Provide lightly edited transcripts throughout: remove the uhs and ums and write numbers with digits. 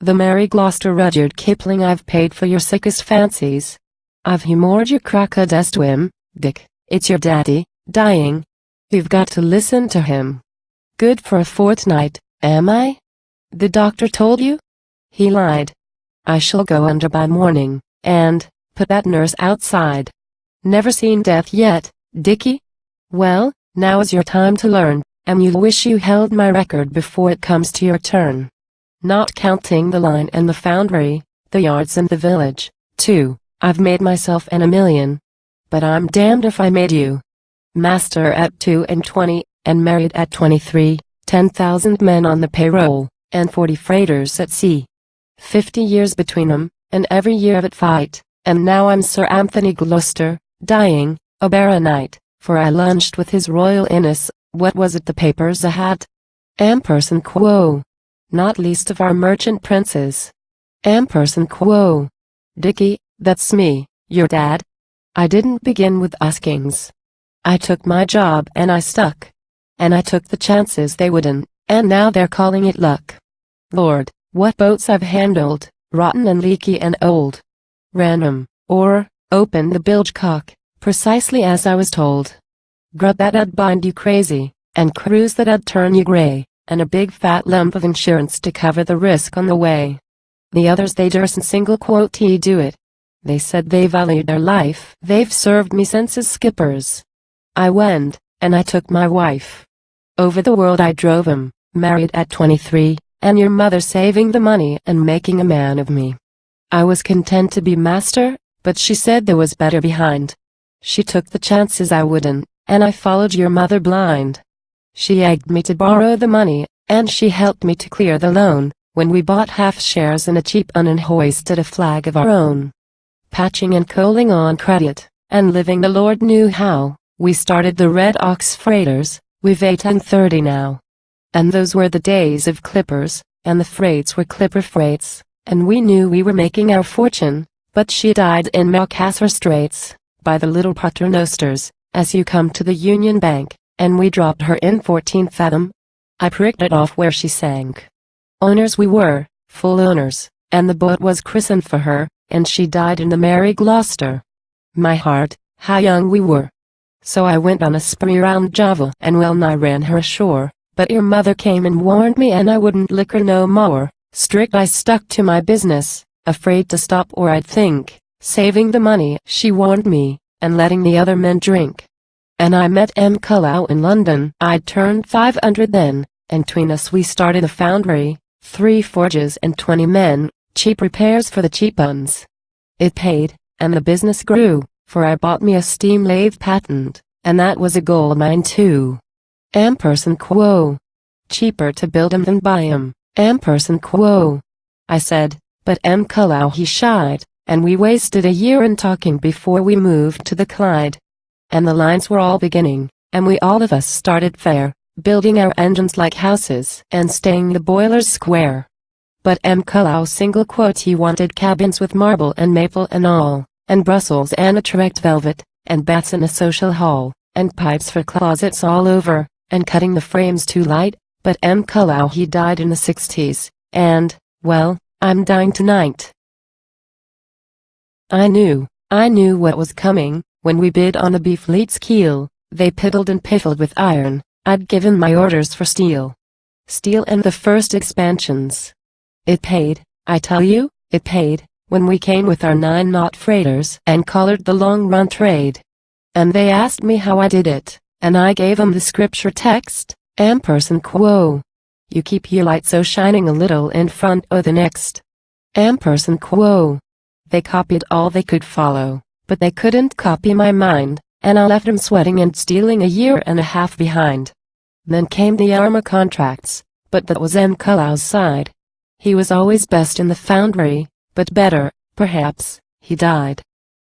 The merry Gloster Rudyard Kipling. I've paid for your sickest fancies. I've humored your crocodile whim, Dick, it's your daddy, dying. You've got to listen to him. Good for a fortnight, am I? The doctor told you? He lied. I shall go under by morning, and put that nurse outside. Never seen death yet, Dickie? Well, now is your time to learn, and you'll wish you held my record before it comes to your turn. Not counting the line and the foundry, the yards and the village, too, I've made myself and a million. But I'm damned if I made you. Master at 22, and married at 23, 10,000 men on the payroll, and 40 freighters at sea. 50 years between 'em, and every year of it fight, and now I'm Sir Anthony Gloster, dying, a baronite, for I lunched with his Royal Highness, what was it the papers had? Ampersand quo. Not least of our merchant princes. Ampersand quo. Dickie, that's me, your dad. I didn't begin with askings. I took my job and I stuck. And I took the chances they wouldn't, and now they're calling it luck. Lord, what boats I've handled, rotten and leaky and old. Ran 'em, or, opened the bilge cock, precisely as I was told. Grub that 'ud bind you crazy, and cruise that 'ud turn you gray, and a big fat lump of insurance to cover the risk on the way. The others they dursn't single quotee do it. They said they valued their life. They've served me since as skippers. I went, and I took my wife. Over the world I drove 'em, married at 23, and your mother saving the money and making a man of me. I was content to be master, but she said there was better behind. She took the chances I wouldn't, and I followed your mother blind. She egged me to borrow the money, and she helped me to clear the loan, when we bought half shares in a cheap un and hoisted a flag of our own. Patching and coaling on credit, and living the Lord knew how, we started the Red Ox freighters. We've 830 now. And those were the days of clippers, and the freights were clipper freights, and we knew we were making our fortune, but she died in Macassar Straits, by the little Paternosters, as you come to the Union Bank, and we dropped her in 14 fathom. I pricked it off where she sank. Owners we were, full owners, and the boat was christened for her, and she died in the merry Gloster. My heart, how young we were. So I went on a spree round Java and well nigh ran her ashore, but your mother came and warned me and I wouldn't lick her no more. Strict I stuck to my business, afraid to stop or I'd think, saving the money she warned me, and letting the other men drink. And I met M. Cullow in London. I'd turned 500 then, and between us we started a foundry, 3 forges and 20 men, cheap repairs for the cheap uns. It paid, and the business grew, for I bought me a steam lathe patent, and that was a goal of mine too. Ampersand quo. Cheaper to build 'em than buy 'em, ampersand quo. I said, but M. Cullow he shied, and we wasted a year in talking before we moved to the Clyde. And the lines were all beginning, and we all of us started fair, building our engines like houses and staying the boilers square. But M. Cullow single quote he wanted cabins with marble and maple and all, and Brussels and Utrecht velvet, and baths in a social hall, and pipes for closets all over, and cutting the frames too light. But M. Cullow he died in the 60s, and, well, I'm dying tonight. I knew what was coming. When we bid on the B-fleet's keel, they piddled and piffled with iron. I'd given my orders for steel. Steel and the first expansions. It paid, I tell you, it paid, when we came with our 9-knot freighters and collared the long-run trade. And they asked me how I did it, and I gave 'em the scripture text, ampersand quo. You keep your light so shining a little in front o' the next. Ampersand quo. They copied all they could follow, but they couldn't copy my mind, and I left 'em sweating and stealing a year and a half behind. Then came the armor contracts, but that was M. Cullow's side. He was always best in the foundry, but better, perhaps, he died.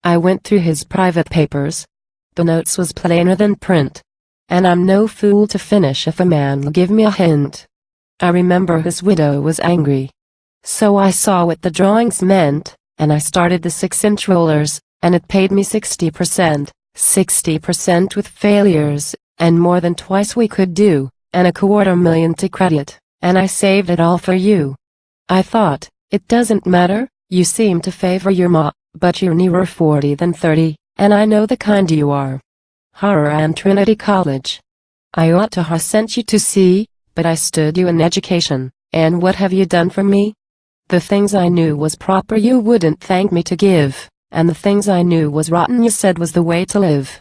I went through his private papers. The notes was plainer than print. And I'm no fool to finish if a man'll give me a hint. I remember his widow was angry. So I saw what the drawings meant, and I started the 6-inch rollers, and it paid me 60%, 60% with failures, and more than twice we could do, and $250,000 to credit, and I saved it all for you. I thought, It doesn't matter, you seem to favor your ma, but you're nearer 40 than 30, and I know the kind you are. Horror and Trinity College. I ought to have sent you to sea, but I stood you in education, and what have you done for me? The things I knew was proper you wouldn't thank me to give, and the things I knew was rotten you said was the way to live.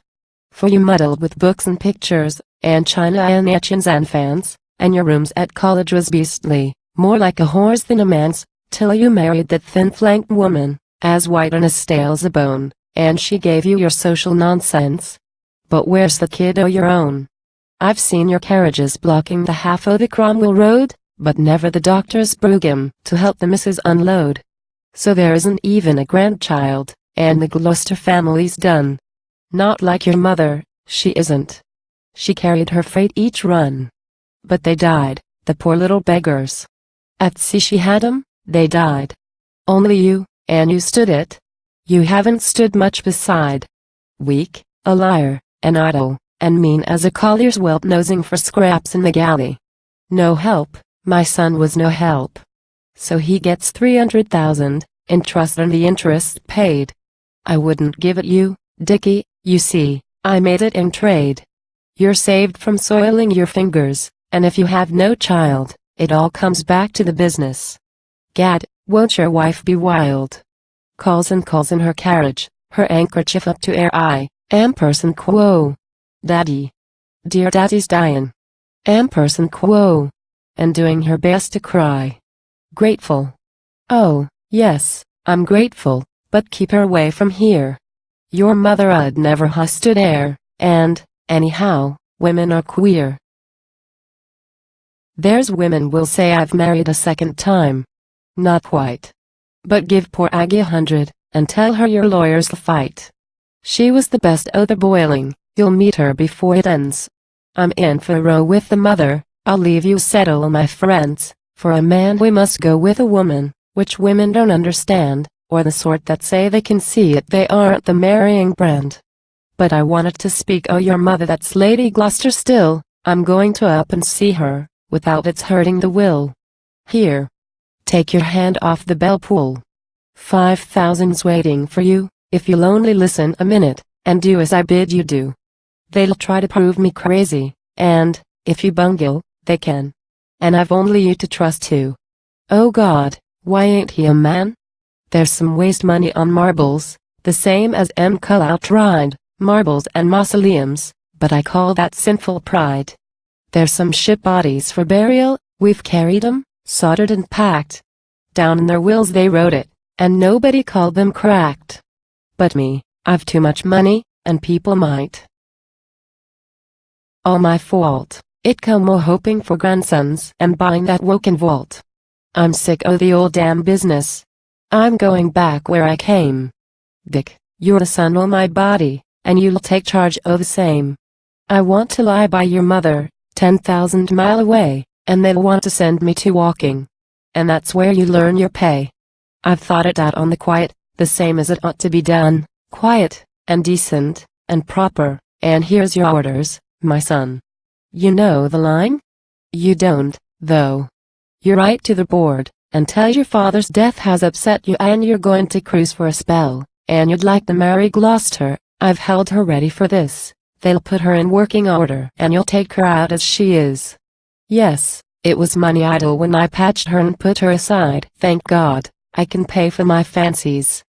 For you muddled with books and pictures, and china and etchings and fans, and your rooms at college was beastly, more like a whore's than a man's, till you married that thin-flanked woman, as white and as stale as a bone, and she gave you your social nonsense. But where's the kid o' your own? I've seen your carriages blocking the half o' the Cromwell Road, but never the doctor's brougham to help the missus unload. So there isn't even a grandchild, and the Gloster family's done. Not like your mother, she isn't. She carried her freight each run. But they died, the poor little beggars. At sea she had 'em, they died. Only you, and you stood it. You haven't stood much beside. Weak, a liar, and idle, and mean as a collier's whelp nosing for scraps in the galley. No help, my son was no help. So he gets 300,000, in trust and the interest paid. I wouldn't give it you, Dickie, you see, I made it in trade. You're saved from soiling your fingers, and if you have no child, it all comes back to the business. Gad, won't your wife be wild? Calls in her carriage, her handkerchief up to air ampersand quo. Daddy. Dear daddy's dying. Ampersand quo. And doing her best to cry. Grateful. Oh, yes, I'm grateful, but keep her away from here. Your mother 'ud never ha' stood air, and, anyhow, women are queer. There's women will say I've married a second time. Not quite. But give poor Aggie 100, and tell her your lawyers will fight. She was the best o' the boiling, you'll meet her before it ends. I'm in for a row with the mother, I'll leave you settle my friends. For a man we must go with a woman, which women don't understand, or the sort that say they can see it they aren't the marrying brand. But I wanted to speak o' your mother, that's Lady Gloster still, I'm going to up and see her, without it's hurting the will. Here. Take your hand off the bell pull. 5,000's waiting for you, if you'll only listen a minute, and do as I bid you do. They'll try to prove me crazy, and, if you bungle, they can. And I've only you to trust to. Oh God, why ain't he a man? There's some waste money on marbles, the same as Cull outright, marbles and mausoleums, but I call that sinful pride. There's some ship bodies for burial, we've carried 'em, soldered and packed. Down in their wills they wrote it, and nobody called them cracked. But me, I've too much money, and people might. All my fault, it come o' hoping for grandsons and buying that Woken vault. I'm sick o' the old damn business. I'm going back where I came. Dick, you're the son o' my body, and you'll take charge o' the same. I want to lie by your mother, 10,000 mile away, and they'll want to send me to walking. And that's where you learn your pay. I've thought it out on the quiet, the same as it ought to be done, quiet, and decent, and proper, and here's your orders, my son. You know the line? You don't, though. You write to the board, and tell your father's death has upset you and you're going to cruise for a spell, and you'd like to marry Gloster. I've held her ready for this. They'll put her in working order and you'll take her out as she is. Yes, it was money idle when I patched her and put her aside. Thank God, I can pay for my fancies.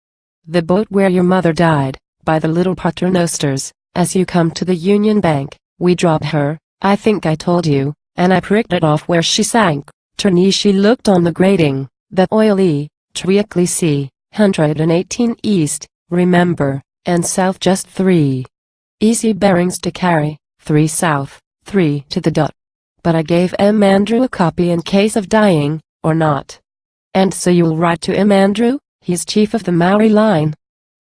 The boat where your mother died, by the little paternosters, as you come to the Union Bank, we dropped her, I think I told you, and I pricked it off where she sank. Turny she looked on the grating, the oily, treacly sea, 118 east, remember, and south just 3. Easy bearings to carry, 3 south, 3 to the dot. But I gave Andrew a copy in case of dying, or not. And so you'll write to Andrew, he's chief of the Maori line.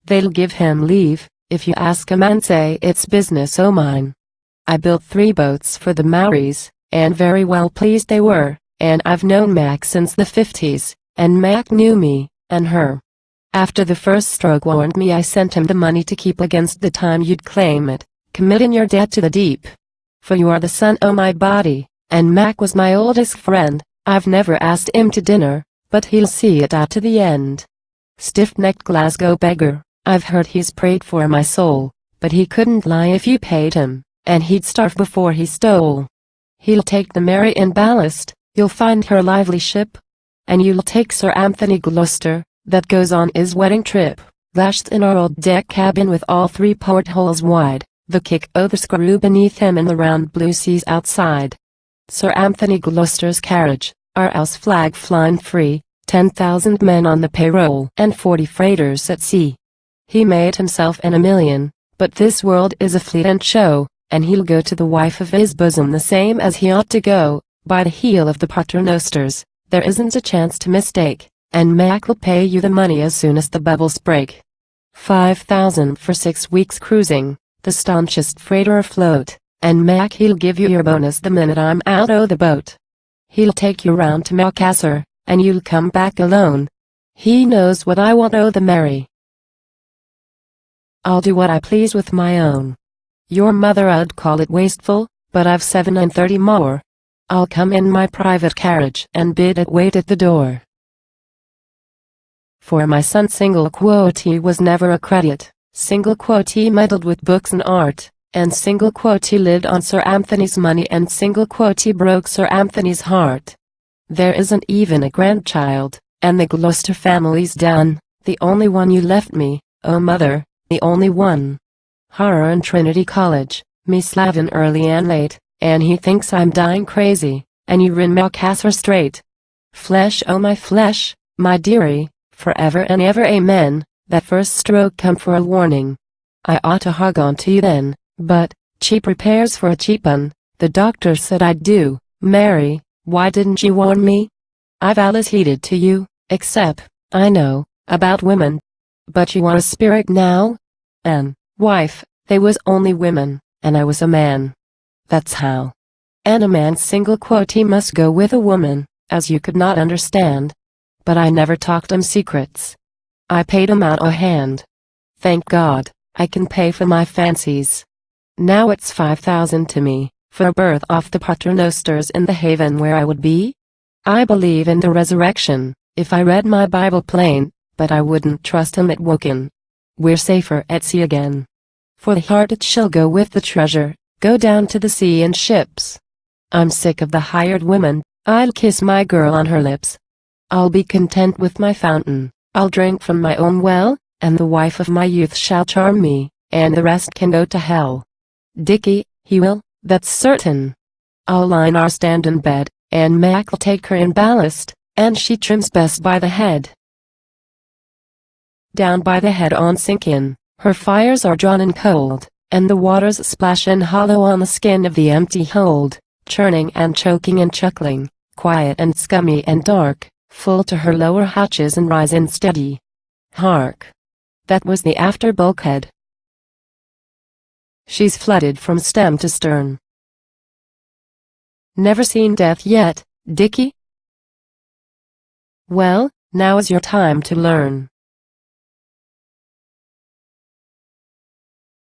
They'll give him leave, if you ask him and say it's business o' mine. I built 3 boats for the Maoris, and very well pleased they were, and I've known Mac since the 50s, and Mac knew me, and her. After the first stroke warned me I sent him the money to keep against the time you'd claim it, committing your debt to the deep. For you are the son o' my body, and Mac was my oldest friend. I've never asked him to dinner, but he'll see it out to the end. Stiff-necked Glasgow beggar, I've heard he's prayed for my soul, but he couldn't lie if you paid him, and he'd starve before he stole. He'll take the Mary in ballast, you'll find her lively ship, and you'll take Sir Anthony Gloster, that goes on his wedding trip, lashed in our old deck cabin with all 3 portholes wide, the kick o' the screw beneath him and the round blue seas outside. Sir Anthony Gloster's carriage, our else flag flying free, 10,000 men on the payroll and 40 freighters at sea. He made himself and a million, but this world is a fleet and show, and he'll go to the wife of his bosom the same as he ought to go, by the heel of the paternosters, there isn't a chance to mistake, and Mac will pay you the money as soon as the bubbles break. 5,000 for 6 weeks cruising, the staunchest freighter afloat, and Mac he'll give you your bonus the minute I'm out o' the boat. He'll take you round to Macassar, and you'll come back alone. He knows what I want o' the Mary. I'll do what I please with my own. Your mother 'ud call it wasteful, but I've 37 more. I'll come in my private carriage and bid it wait at the door. For my son single quote he was never a credit, single quote he meddled with books and art, and single quote he lived on Sir Anthony's money and single quote he broke Sir Anthony's heart. There isn't even a grandchild, and the Gloster family's done, the only one you left me, oh mother, the only one. Horror in Trinity College, me slavin' early and late, and he thinks I'm dying crazy, and you're in Macassar straight. Flesh oh my flesh, my dearie, forever and ever amen, that first stroke come for a warning. I ought to hug on to you then, but, cheap repairs for a cheap un, the doctor said I'd do. Mary, why didn't you warn me? I've allus heeded to you, except, I know, about women. But you are a spirit now? And, wife, they was only women, and I was a man. That's how. And a man single quote he must go with a woman, as you could not understand. But I never talked 'em secrets. I paid 'em out o' hand. Thank God, I can pay for my fancies. Now it's 5,000 to me, for a berth off the paternosters in the haven where I would be. I believe in the resurrection, if I read my Bible plain, but I wouldn't trust him at Woking. We're safer at sea again. For the heart it shall go with the treasure, go down to the sea in ships. I'm sick of the hired women, I'll kiss my girl on her lips. I'll be content with my fountain, I'll drink from my own well, and the wife of my youth shall charm me, and the rest can go to hell. Dickie, he will, that's certain. I'll line our stand in bed, and Mac'll take her in ballast, and she trims best by the head. Down by the head on Sinkin, her fires are drawn and cold, and the waters splash and hollow on the skin of the empty hold, churning and choking and chuckling, quiet and scummy and dark, full to her lower hatches and rising steady. Hark! That was the after bulkhead. She's flooded from stem to stern. Never seen death yet, Dickie? Well, now is your time to learn.